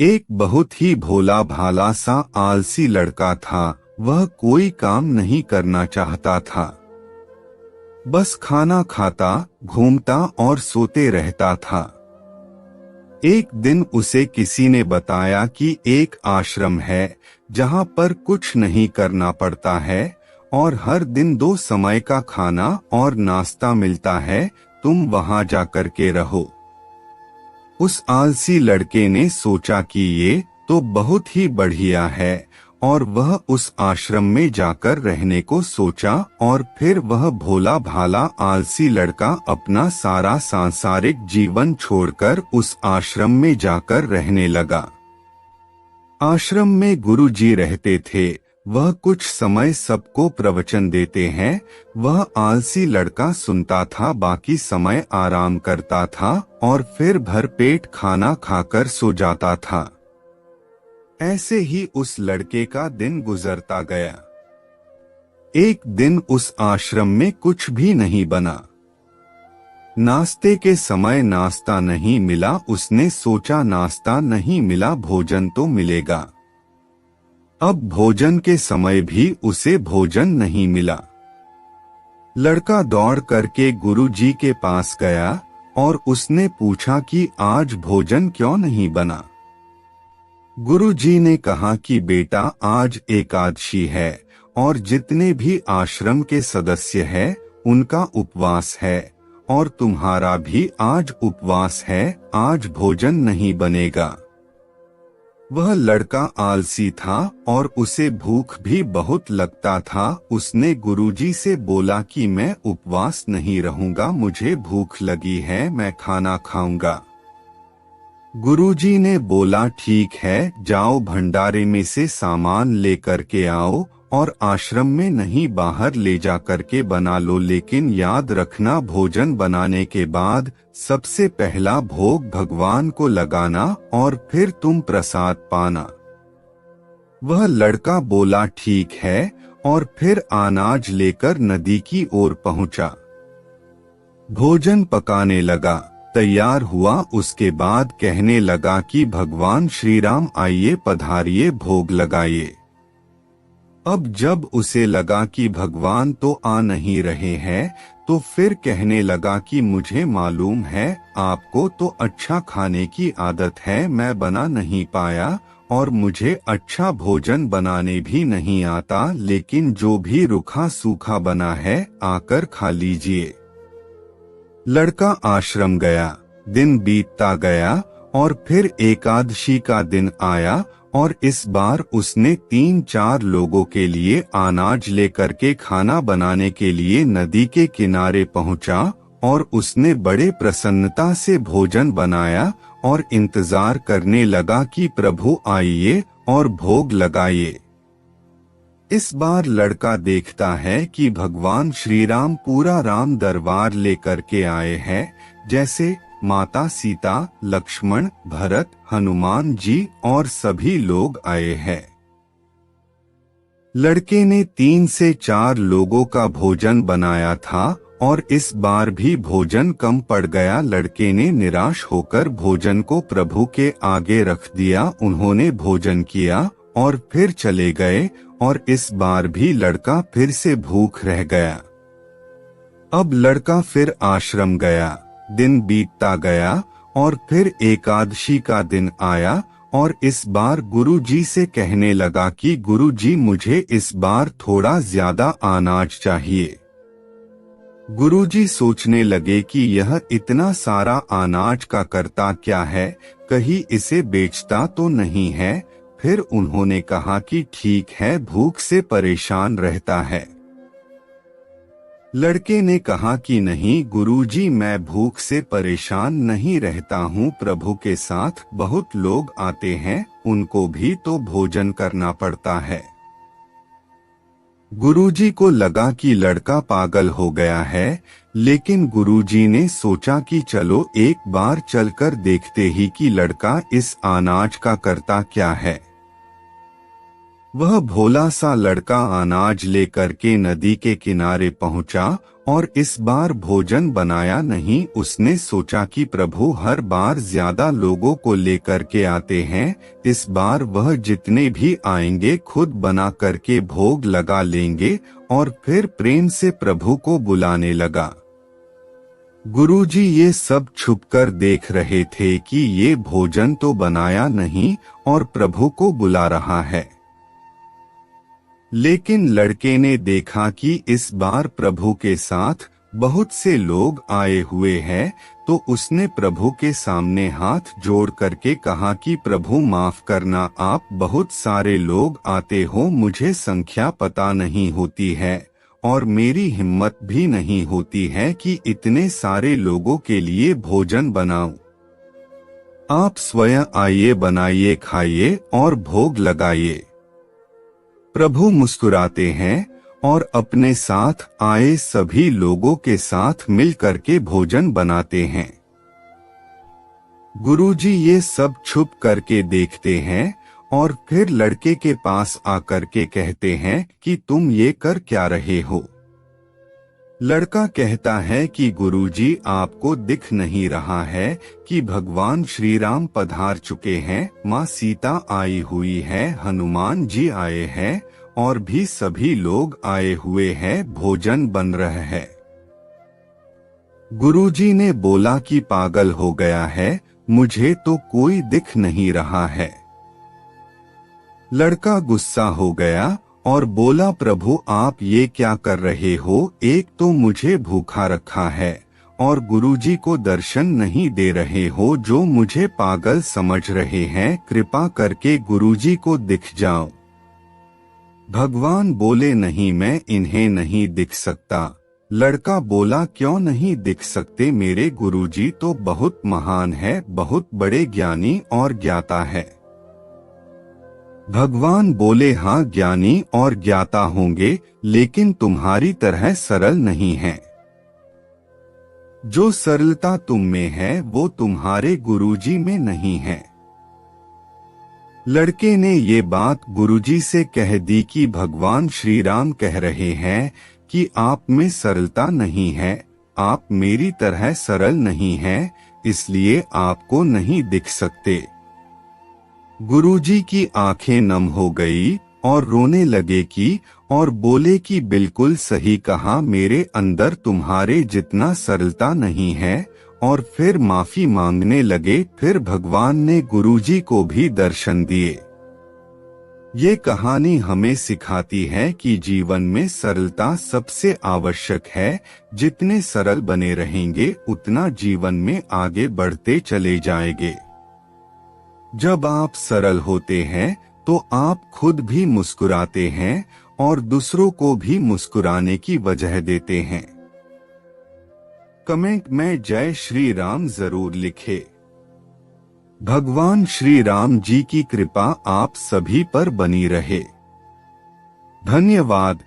एक बहुत ही भोला भाला सा आलसी लड़का था। वह कोई काम नहीं करना चाहता था, बस खाना खाता, घूमता और सोते रहता था। एक दिन उसे किसी ने बताया कि एक आश्रम है जहां पर कुछ नहीं करना पड़ता है और हर दिन 2 समय का खाना और नाश्ता मिलता है। तुम वहां जाकर के रहो। उस आलसी लड़के ने सोचा कि ये तो बहुत ही बढ़िया है और वह उस आश्रम में जाकर रहने को सोचा। और फिर वह भोला भाला आलसी लड़का अपना सारा सांसारिक जीवन छोड़कर उस आश्रम में जाकर रहने लगा। आश्रम में गुरुजी रहते थे। वह कुछ समय सबको प्रवचन देते हैं। वह आलसी लड़का सुनता था, बाकी समय आराम करता था और फिर भरपेट खाना खाकर सो जाता था। ऐसे ही उस लड़के का दिन गुजरता गया। एक दिन उस आश्रम में कुछ भी नहीं बना। नाश्ते के समय नाश्ता नहीं मिला। उसने सोचा नाश्ता नहीं मिला, भोजन तो मिलेगा। अब भोजन के समय भी उसे भोजन नहीं मिला। लड़का दौड़ करके गुरुजी के पास गया और उसने पूछा कि आज भोजन क्यों नहीं बना। गुरुजी ने कहा कि बेटा, आज एकादशी है और जितने भी आश्रम के सदस्य हैं उनका उपवास है और तुम्हारा भी आज उपवास है। आज भोजन नहीं बनेगा। वह लड़का आलसी था और उसे भूख भी बहुत लगता था। उसने गुरुजी से बोला कि मैं उपवास नहीं रहूंगा, मुझे भूख लगी है, मैं खाना खाऊंगा। गुरुजी ने बोला ठीक है, जाओ भंडारे में से सामान लेकर के आओ और आश्रम में नहीं बाहर ले जा करके बना लो, लेकिन याद रखना भोजन बनाने के बाद सबसे पहला भोग भगवान को लगाना और फिर तुम प्रसाद पाना। वह लड़का बोला ठीक है और फिर अनाज लेकर नदी की ओर पहुंचा। भोजन पकाने लगा, तैयार हुआ। उसके बाद कहने लगा कि भगवान श्री राम आइए, पधारिए, भोग लगाइए। अब जब उसे लगा कि भगवान तो आ नहीं रहे हैं, तो फिर कहने लगा कि मुझे मालूम है आपको तो अच्छा खाने की आदत है, मैं बना नहीं पाया और मुझे अच्छा भोजन बनाने भी नहीं आता, लेकिन जो भी रूखा सूखा बना है आकर खा लीजिए। लड़का आश्रम गया। दिन बीतता गया और फिर एकादशी का दिन आया और इस बार उसने 3-4 लोगों के लिए अनाज लेकर के खाना बनाने के लिए नदी के किनारे पहुंचा और उसने बड़े प्रसन्नता से भोजन बनाया और इंतजार करने लगा कि प्रभु आइए और भोग लगाइए। इस बार लड़का देखता है कि भगवान श्री राम पूरा राम दरबार लेकर के आए हैं, जैसे माता सीता, लक्ष्मण, भरत, हनुमान जी और सभी लोग आए हैं। लड़के ने 3 से 4 लोगों का भोजन बनाया था और इस बार भी भोजन कम पड़ गया। लड़के ने निराश होकर भोजन को प्रभु के आगे रख दिया। उन्होंने भोजन किया और फिर चले गए और इस बार भी लड़का फिर से भूख रह गया। अब लड़का फिर आश्रम गया। दिन बीतता गया और फिर एकादशी का दिन आया और इस बार गुरुजी से कहने लगा कि गुरुजी, मुझे इस बार थोड़ा ज्यादा अनाज चाहिए। गुरुजी सोचने लगे कि यह इतना सारा अनाज का करता क्या है, कहीं इसे बेचता तो नहीं है। फिर उन्होंने कहा कि ठीक है, भूख से परेशान रहता है। लड़के ने कहा कि नहीं गुरुजी, मैं भूख से परेशान नहीं रहता हूँ, प्रभु के साथ बहुत लोग आते हैं, उनको भी तो भोजन करना पड़ता है। गुरुजी को लगा कि लड़का पागल हो गया है, लेकिन गुरुजी ने सोचा कि चलो एक बार चलकर देखते ही कि लड़का इस अनाज का करता क्या है। वह भोला सा लड़का अनाज लेकर के नदी के किनारे पहुंचा और इस बार भोजन बनाया नहीं। उसने सोचा कि प्रभु हर बार ज्यादा लोगों को लेकर के आते हैं, इस बार वह जितने भी आएंगे खुद बना करके भोग लगा लेंगे और फिर प्रेम से प्रभु को बुलाने लगा। गुरुजी ये सब छुपकर देख रहे थे कि ये भोजन तो बनाया नहीं और प्रभु को बुला रहा है। लेकिन लड़के ने देखा कि इस बार प्रभु के साथ बहुत से लोग आए हुए हैं, तो उसने प्रभु के सामने हाथ जोड़ करके कहा कि प्रभु माफ करना, आप बहुत सारे लोग आते हो, मुझे संख्या पता नहीं होती है और मेरी हिम्मत भी नहीं होती है कि इतने सारे लोगों के लिए भोजन बनाऊं। आप स्वयं आइए, बनाइए, खाइए और भोग लगाइए। प्रभु मुस्कुराते हैं और अपने साथ आए सभी लोगों के साथ मिल करके भोजन बनाते हैं। गुरुजी ये सब छुप करके देखते हैं और फिर लड़के के पास आकर के कहते हैं कि तुम ये कर क्या रहे हो। लड़का कहता है कि गुरुजी आपको दिख नहीं रहा है कि भगवान श्री राम पधार चुके हैं, माँ सीता आई हुई है, हनुमान जी आए हैं और भी सभी लोग आए हुए हैं, भोजन बन रहा है। गुरुजी ने बोला कि पागल हो गया है, मुझे तो कोई दिख नहीं रहा है। लड़का गुस्सा हो गया और बोला प्रभु आप ये क्या कर रहे हो, एक तो मुझे भूखा रखा है और गुरुजी को दर्शन नहीं दे रहे हो, जो मुझे पागल समझ रहे हैं, कृपा करके गुरुजी को दिख जाओ। भगवान बोले नहीं, मैं इन्हें नहीं दिख सकता। लड़का बोला क्यों नहीं दिख सकते, मेरे गुरुजी तो बहुत महान है, बहुत बड़े ज्ञानी और ज्ञाता है। भगवान बोले हाँ ज्ञानी और ज्ञाता होंगे, लेकिन तुम्हारी तरह सरल नहीं है। जो सरलता तुम में है वो तुम्हारे गुरुजी में नहीं है। लड़के ने ये बात गुरुजी से कह दी कि भगवान श्री राम कह रहे हैं कि आप में सरलता नहीं है, आप मेरी तरह सरल नहीं हैं, इसलिए आपको नहीं दिख सकते। गुरुजी की आंखें नम हो गई और रोने लगे कि और बोले कि बिल्कुल सही कहा, मेरे अंदर तुम्हारे जितना सरलता नहीं है, और फिर माफी मांगने लगे। फिर भगवान ने गुरुजी को भी दर्शन दिए। ये कहानी हमें सिखाती है कि जीवन में सरलता सबसे आवश्यक है। जितने सरल बने रहेंगे उतना जीवन में आगे बढ़ते चले जाएंगे। जब आप सरल होते हैं तो आप खुद भी मुस्कुराते हैं और दूसरों को भी मुस्कुराने की वजह देते हैं। कमेंट में जय श्री राम जरूर लिखें। भगवान श्री राम जी की कृपा आप सभी पर बनी रहे। धन्यवाद।